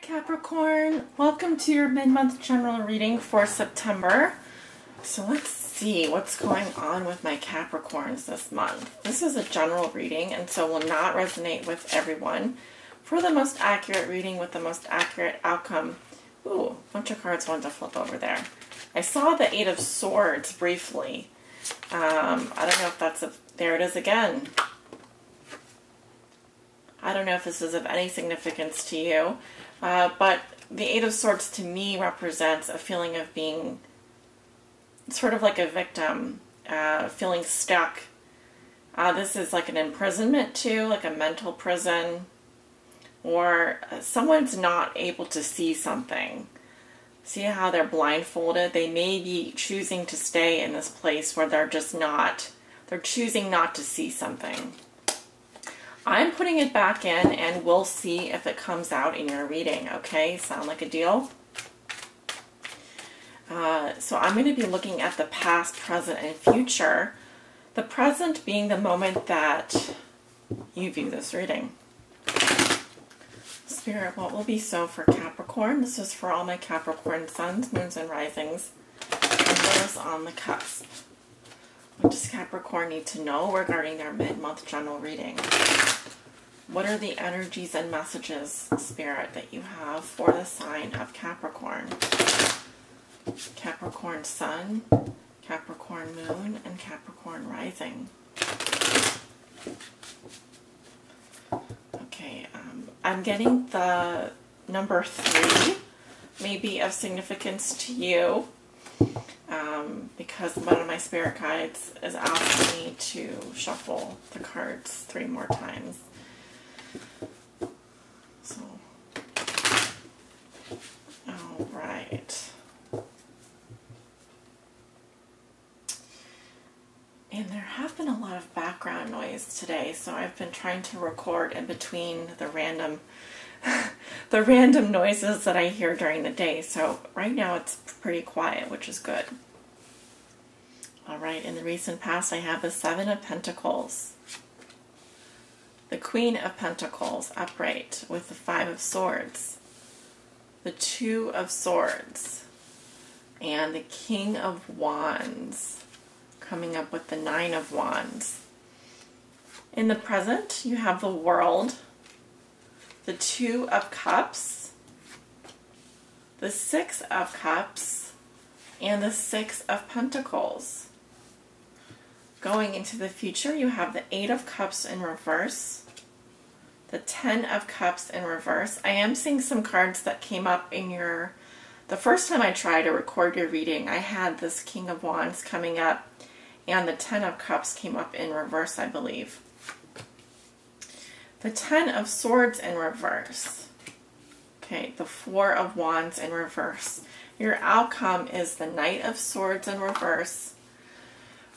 Capricorn, welcome to your mid-month general reading for September. So let's see what's going on with my Capricorns this month. This is a general reading and so will not resonate with everyone. For the most accurate reading with the most accurate outcome, ooh, a bunch of cards wanted to flip over there. I saw the Eight of Swords briefly. I don't know if that's there it is again. I don't know if this is of any significance to you, but the Eight of Swords to me represents a feeling of being sort of like a victim, feeling stuck. This is like an imprisonment too, like a mental prison, or someone's not able to see something. See how they're blindfolded? They may be choosing to stay in this place where they're just not, they're choosing not to see something. I'm putting it back in and we'll see if it comes out in your reading, okay? Sound like a deal? So I'm going to be looking at the past, present, and future. The present being the moment that you view this reading. Spirit, what will be so for Capricorn? This is for all my Capricorn suns, moons, and risings, and those on the cusp. What does Capricorn need to know regarding their mid-month general reading? What are the energies and messages, Spirit, that you have for the sign of Capricorn? Capricorn Sun, Capricorn Moon, and Capricorn Rising. Okay, I'm getting the number 3 may be of significance to you. Because one of my spirit guides is asking me to shuffle the cards 3 more times. So, all right. And there have been a lot of background noise today, so I've been trying to record in between the random noises that I hear during the day. So right now it's pretty quiet, which is good. All right, in the recent past, I have the Seven of Pentacles, the Queen of Pentacles upright with the Five of Swords, the Two of Swords, and the King of Wands, coming up with the Nine of Wands. In the present, you have the World, the Two of Cups, the Six of Cups, and the Six of Pentacles. Going into the future, you have the Eight of Cups in reverse, the Ten of Cups in reverse. I am seeing some cards that came up in the first time I tried to record your reading, I had this King of Wands coming up, and the Ten of Cups came up in reverse, I believe. The Ten of Swords in reverse. Okay, the Four of Wands in reverse. Your outcome is the Knight of Swords in reverse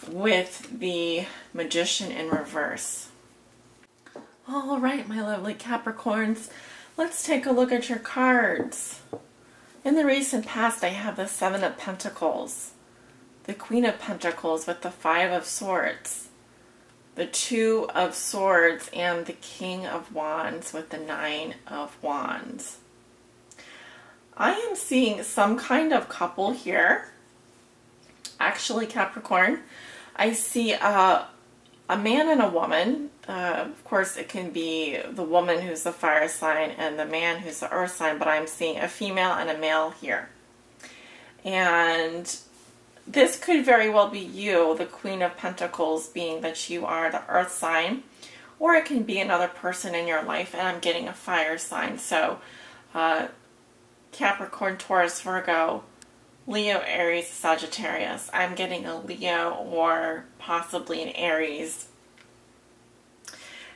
with the Magician in reverse. All right, my lovely Capricorns, let's take a look at your cards. In the recent past, I have the Seven of Pentacles, the Queen of Pentacles with the Five of Swords, the Two of Swords, and the King of Wands with the Nine of Wands. I am seeing some kind of couple here. Actually, Capricorn, I see a man and a woman. Of course, it can be the woman who's the fire sign and the man who's the earth sign, but I'm seeing a female and a male here. And this could very well be you, the Queen of Pentacles, being that you are the earth sign, or it can be another person in your life, and I'm getting a fire sign. So, Capricorn, Taurus, Virgo, Leo, Aries, Sagittarius. I'm getting a Leo or possibly an Aries.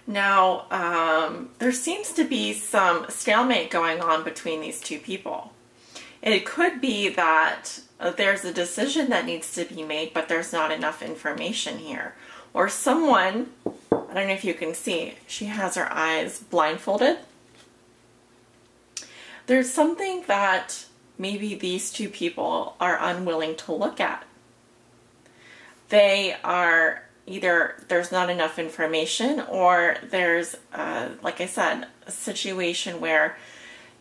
Now, there seems to be some stalemate going on between these two people. It could be that there's a decision that needs to be made, but there's not enough information here. Or someone, I don't know if you can see, she has her eyes blindfolded. There's something that maybe these two people are unwilling to look at. They are either there's not enough information, or there's, like I said, a situation where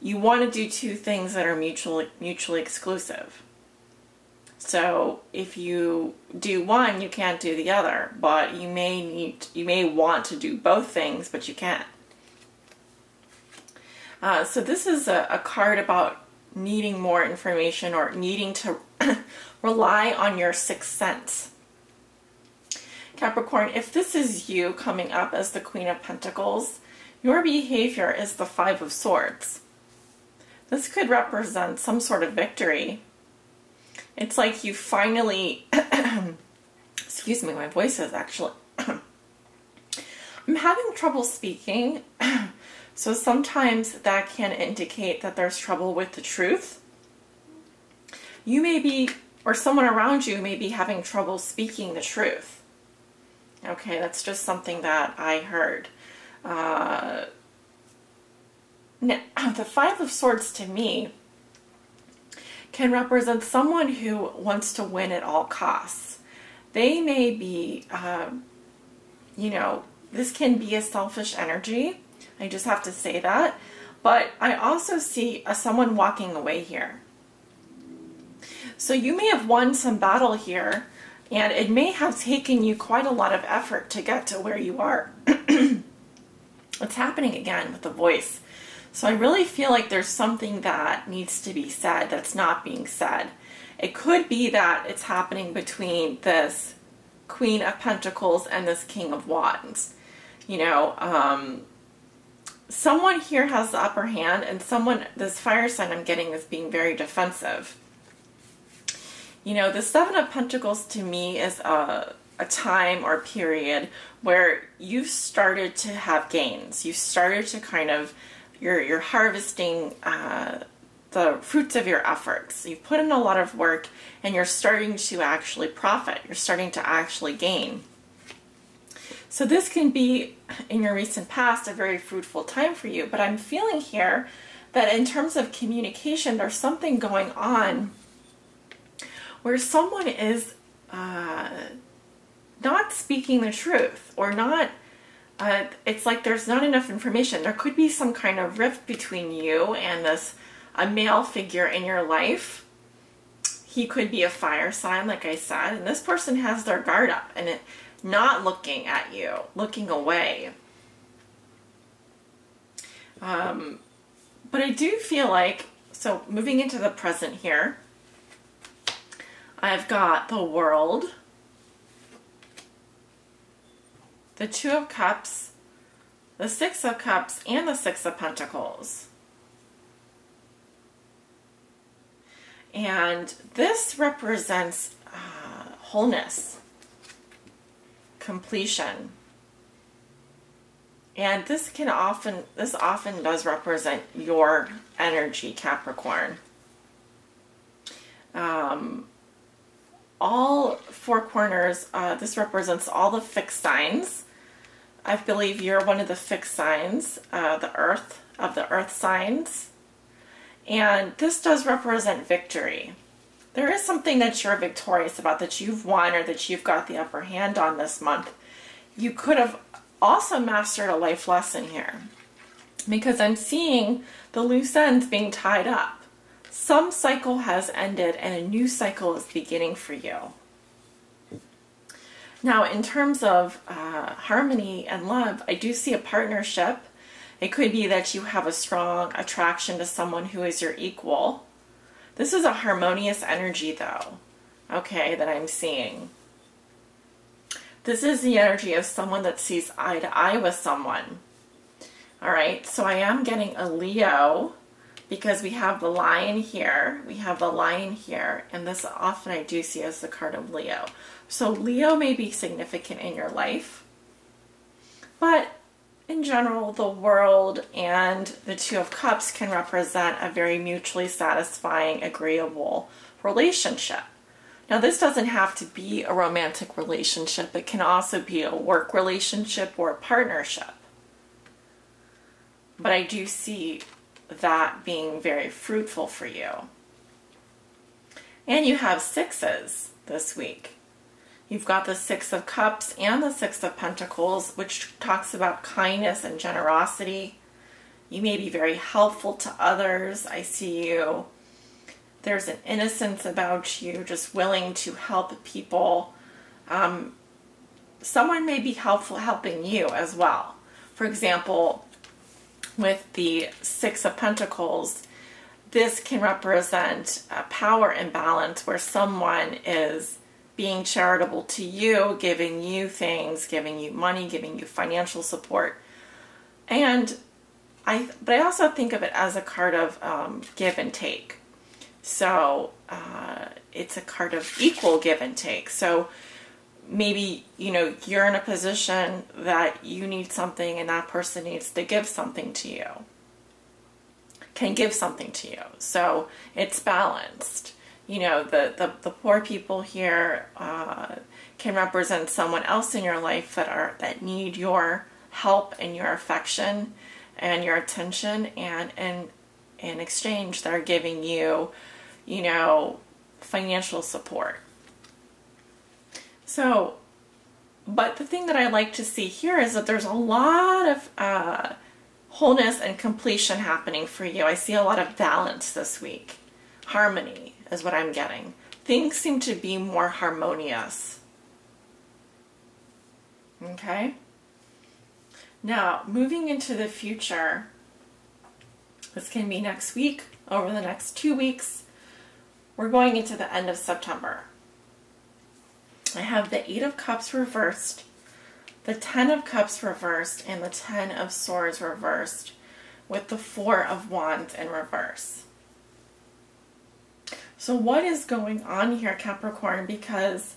you want to do two things that are mutually exclusive. So if you do one, you can't do the other, but you may want to do both things, but you can't. So this is a card about needing more information or needing to rely on your sixth sense. Capricorn, if this is you coming up as the Queen of Pentacles, your behavior is the Five of Swords. This could represent some sort of victory. It's like you finally, excuse me, my voice is actually, I'm having trouble speaking. So sometimes that can indicate that there's trouble with the truth. You may be, or someone around you may be having trouble speaking the truth. Okay, that's just something that I heard. Now, the Five of Swords to me can represent someone who wants to win at all costs. They may be, you know, this can be a selfish energy. I just have to say that. But I also see someone walking away here. So you may have won some battle here, and it may have taken you quite a lot of effort to get to where you are. It's happening again with the voice. So I really feel like there's something that needs to be said that's not being said. It could be that it's happening between this Queen of Pentacles and this King of Wands. You know, someone here has the upper hand, and someone, this fire sign I'm getting, is being very defensive. You know, the Seven of Pentacles to me is a time or period where you've started to have gains. You've started to kind of, you're harvesting the fruits of your efforts. You've put in a lot of work, and you're starting to actually profit. You're starting to actually gain. So this can be, in your recent past, a very fruitful time for you. But I'm feeling here that in terms of communication, there's something going on where someone is not speaking the truth, or not, it's like there's not enough information. There could be some kind of rift between you and a male figure in your life. He could be a fire sign, like I said, and this person has their guard up and not looking at you, looking away. But I do feel like, so moving into the present here, I've got the World, the Two of Cups, the Six of Cups, and the Six of Pentacles. And this represents wholeness, completion. And this often does represent your energy, Capricorn. All four corners, this represents all the fixed signs. I believe you're one of the fixed signs, the earth signs. And this does represent victory. There is something that you're victorious about, that you've won, or that you've got the upper hand on this month. You could have also mastered a life lesson here, because I'm seeing the loose ends being tied up. Some cycle has ended and a new cycle is beginning for you. Now, in terms of harmony and love, I do see a partnership. It could be that you have a strong attraction to someone who is your equal. This is a harmonious energy, though, okay, that I'm seeing. This is the energy of someone that sees eye to eye with someone. All right, so I am getting a Leo, because we have the Lion here, we have the Lion here, and this often I do see as the card of Leo. So Leo may be significant in your life, but in general, the World and the Two of Cups can represent a very mutually satisfying, agreeable relationship. Now, this doesn't have to be a romantic relationship. It can also be a work relationship or a partnership. But I do see that being very fruitful for you. And you have sixes this week. You've got the Six of Cups and the Six of Pentacles, which talks about kindness and generosity. You may be very helpful to others. I see you. There's an innocence about you, just willing to help people. Someone may be helping you as well. For example, with the Six of Pentacles, this can represent a power imbalance where someone is being charitable to you, giving you things, giving you money, giving you financial support. But I also think of it as a card of give and take. So it's a card of equal give and take. So maybe, you're in a position that you need something and that person needs to give something to you. Can give something to you. So it's balanced. The poor people here can represent someone else in your life that need your help and your affection and your attention, and in exchange they're giving you, financial support. So, but the thing that I like to see here is that there's a lot of wholeness and completion happening for you. I see a lot of balance this week. Harmony is what I'm getting. Things seem to be more harmonious. Okay? Now, moving into the future, this can be next week, over the next 2 weeks. We're going into the end of September. I have the Eight of Cups reversed, the Ten of Cups reversed, and the Ten of Swords reversed, with the Four of Wands in reverse. So what is going on here, Capricorn? Because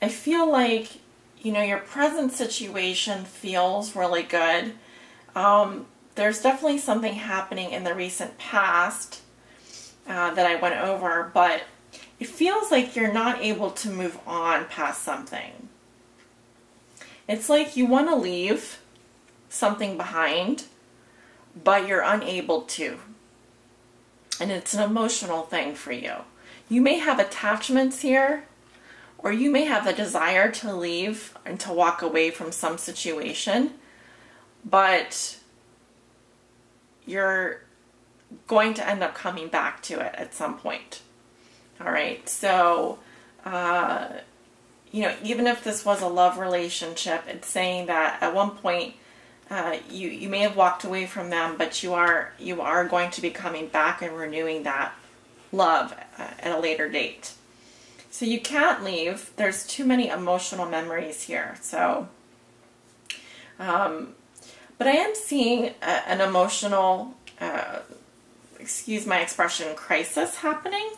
I feel like, your present situation feels really good. There's definitely something happening in the recent past that I went over, but it feels like you're not able to move on past something. It's like you want to leave something behind, but you're unable to. And it's an emotional thing for you. You may have attachments here, or you may have the desire to leave and to walk away from some situation, but you're going to end up coming back to it at some point. All right, so, even if this was a love relationship, it's saying that at one point you may have walked away from them, but you are going to be coming back and renewing that love at a later date. So you can't leave. There's too many emotional memories here. So, but I am seeing an emotional, excuse my expression, crisis happening.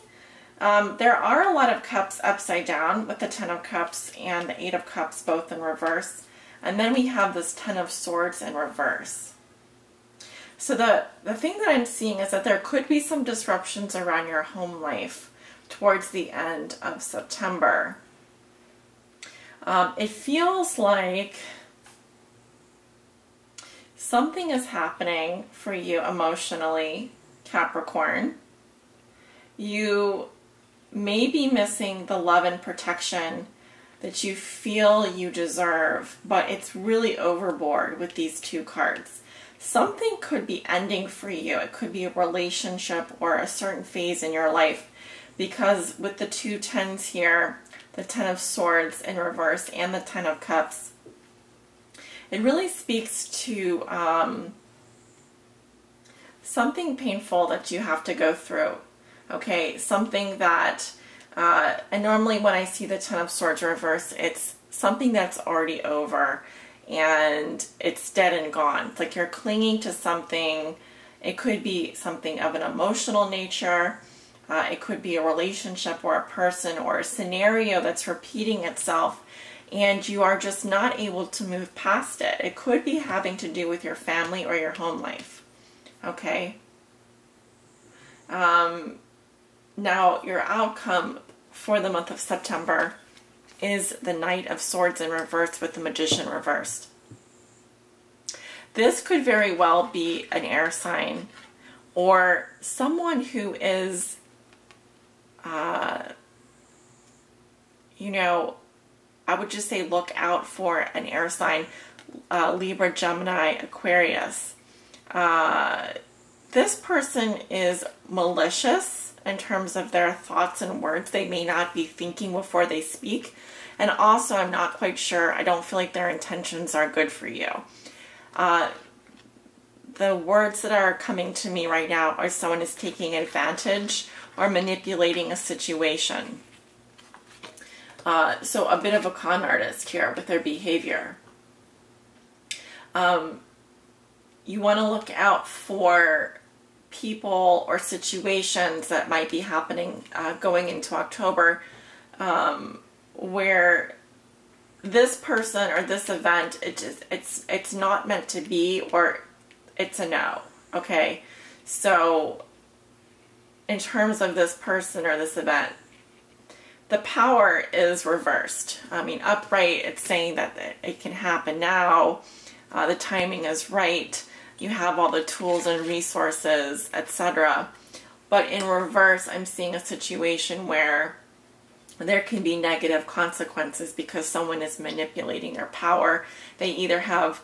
There are a lot of cups upside down with the Ten of Cups and the Eight of Cups both in reverse. And then we have this Ten of Swords in reverse. So the thing that I'm seeing is that there could be some disruptions around your home life towards the end of September. It feels like something is happening for you emotionally, Capricorn. You may be missing the love and protection that you feel you deserve, but it's really overboard with these two cards. Something could be ending for you. It could be a relationship or a certain phase in your life, because with the two tens here, the Ten of Swords in reverse and the Ten of Cups, it really speaks to something painful that you have to go through. Okay, something that, and normally when I see the Ten of Swords reverse, it's something that's already over and it's dead and gone. It's like you're clinging to something. It could be something of an emotional nature. It could be a relationship or a person or a scenario that's repeating itself, and you are just not able to move past it. It could be having to do with your family or your home life. Okay? Now, your outcome for the month of September is the Knight of Swords in reverse with the Magician reversed. This could very well be an air sign or someone who is, I would just say look out for an air sign, Libra, Gemini, Aquarius. This person is malicious in terms of their thoughts and words. They may not be thinking before they speak. And also, I'm not quite sure. I don't feel like their intentions are good for you. The words that are coming to me right now are someone is taking advantage or manipulating a situation. So a bit of a con artist here with their behavior. You want to look out for people or situations that might be happening going into October, where this person or this event, it's not meant to be, or it's a no. Okay, so in terms of this person or this event, the power is reversed. I mean, upright, it's saying that it can happen now. The timing is right. You have all the tools and resources, etc. But in reverse, I'm seeing a situation where there can be negative consequences because someone is manipulating their power. They either have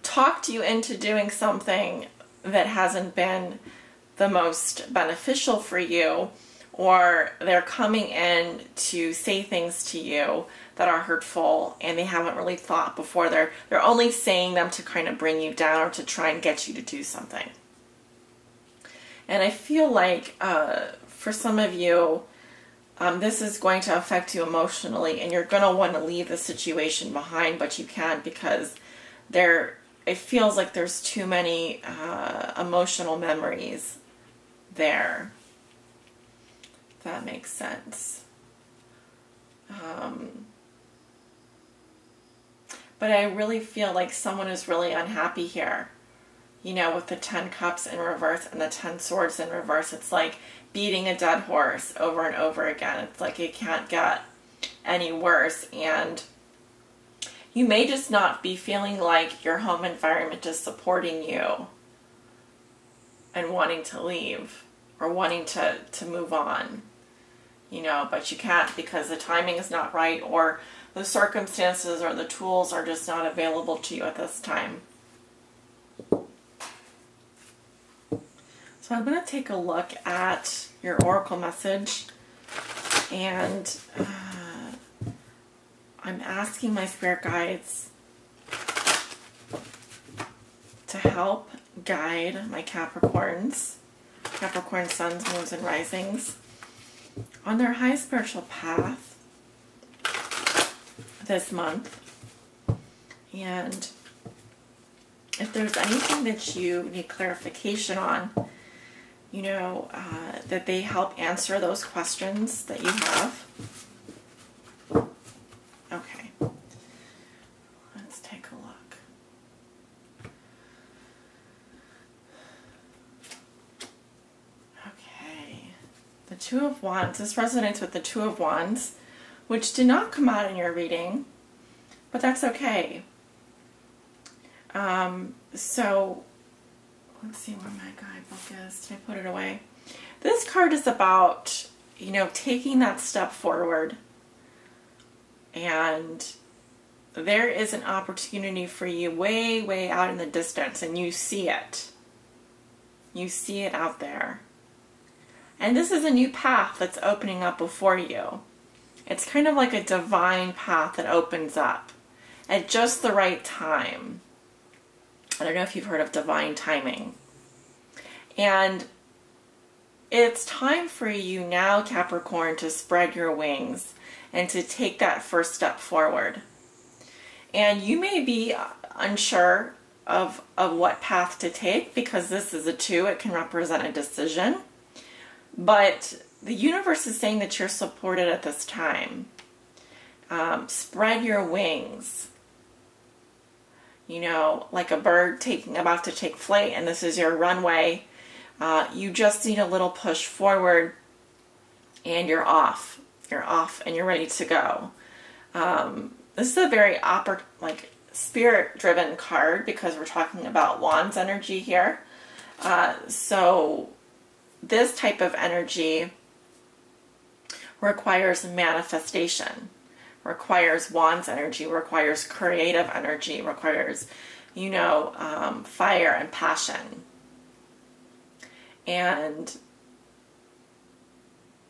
talked you into doing something that hasn't been the most beneficial for you, or they're coming in to say things to you that are hurtful and they haven't really thought before. They're only saying them to kind of bring you down or to try and get you to do something. And I feel like for some of you, this is going to affect you emotionally, and you're going to want to leave the situation behind, but you can't because it feels like there's too many emotional memories there. If that makes sense. But I really feel like someone is really unhappy here. You know, with the 10 cups in reverse and the 10 swords in reverse, it's like beating a dead horse over and over again. It's like it can't get any worse. And you may just not be feeling like your home environment is supporting you and wanting to leave or wanting to move on. You know, but you can't because the timing is not right, or the circumstances or the tools are just not available to you at this time. So I'm going to take a look at your oracle message, and I'm asking my spirit guides to help guide my Capricorns, Capricorn suns, moons, and risings on their high spiritual path this month. And if there's anything that you need clarification on, you know, that they help answer those questions that you have. Okay. Let's take a look. Okay. The Two of Wands. This resonates with the Two of Wands, which did not come out in your reading, but that's okay. So let's see where my guidebook is. Did I put it away? This card is about, you know, taking that step forward, and there is an opportunity for you way, way out in the distance, and you see it. You see it out there. And this is a new path that's opening up before you. It's kind of like a divine path that opens up at just the right time. I don't know if you've heard of divine timing. And it's time for you now, Capricorn, to spread your wings and to take that first step forward. And you may be unsure of what path to take because this is a 2. It can represent a decision. But the universe is saying that you're supported at this time. Spread your wings. You know, like a bird about to take flight, and this is your runway. You just need a little push forward, and you're off. You're off, and you're ready to go. This is a very spirit-driven card because we're talking about Wands energy here. So this type of energy requires manifestation, requires Wands energy, requires creative energy, requires you know, fire and passion. And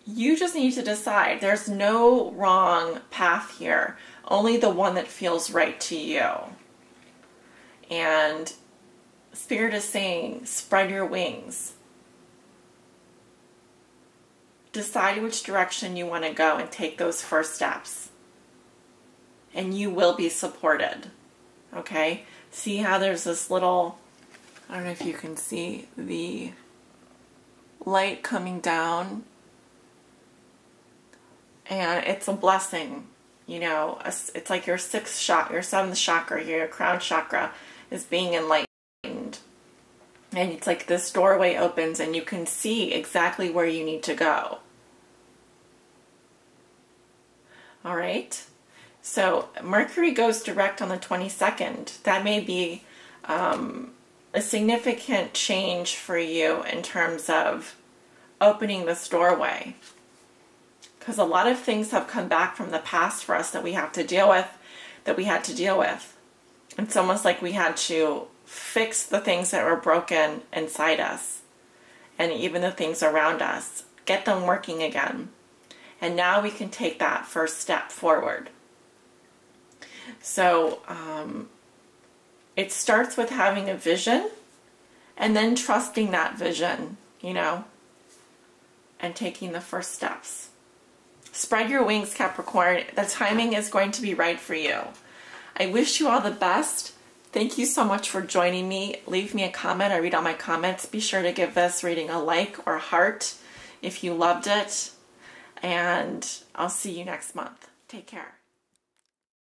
you just need to decide. There's no wrong path here, only the one that feels right to you. And Spirit is saying, spread your wings. Decide which direction you want to go and take those first steps. And you will be supported. Okay? See how there's this little, I don't know if you can see the light coming down. And it's a blessing. You know, it's like your sixth chakra, your seventh chakra, your crown chakra is being enlightened. And it's like this doorway opens and you can see exactly where you need to go. All right. So Mercury goes direct on the 22nd. That may be a significant change for you in terms of opening this doorway. Because a lot of things have come back from the past for us that we have to deal with, that we had to deal with. It's almost like we had to fix the things that were broken inside us. And even the things around us. Get them working again. And now we can take that first step forward. So it starts with having a vision and then trusting that vision, you know, and taking the first steps. Spread your wings, Capricorn. The timing is going to be right for you. I wish you all the best. Thank you so much for joining me. Leave me a comment. I read all my comments. Be sure to give this reading a like or heart if you loved it. And I'll see you next month. Take care.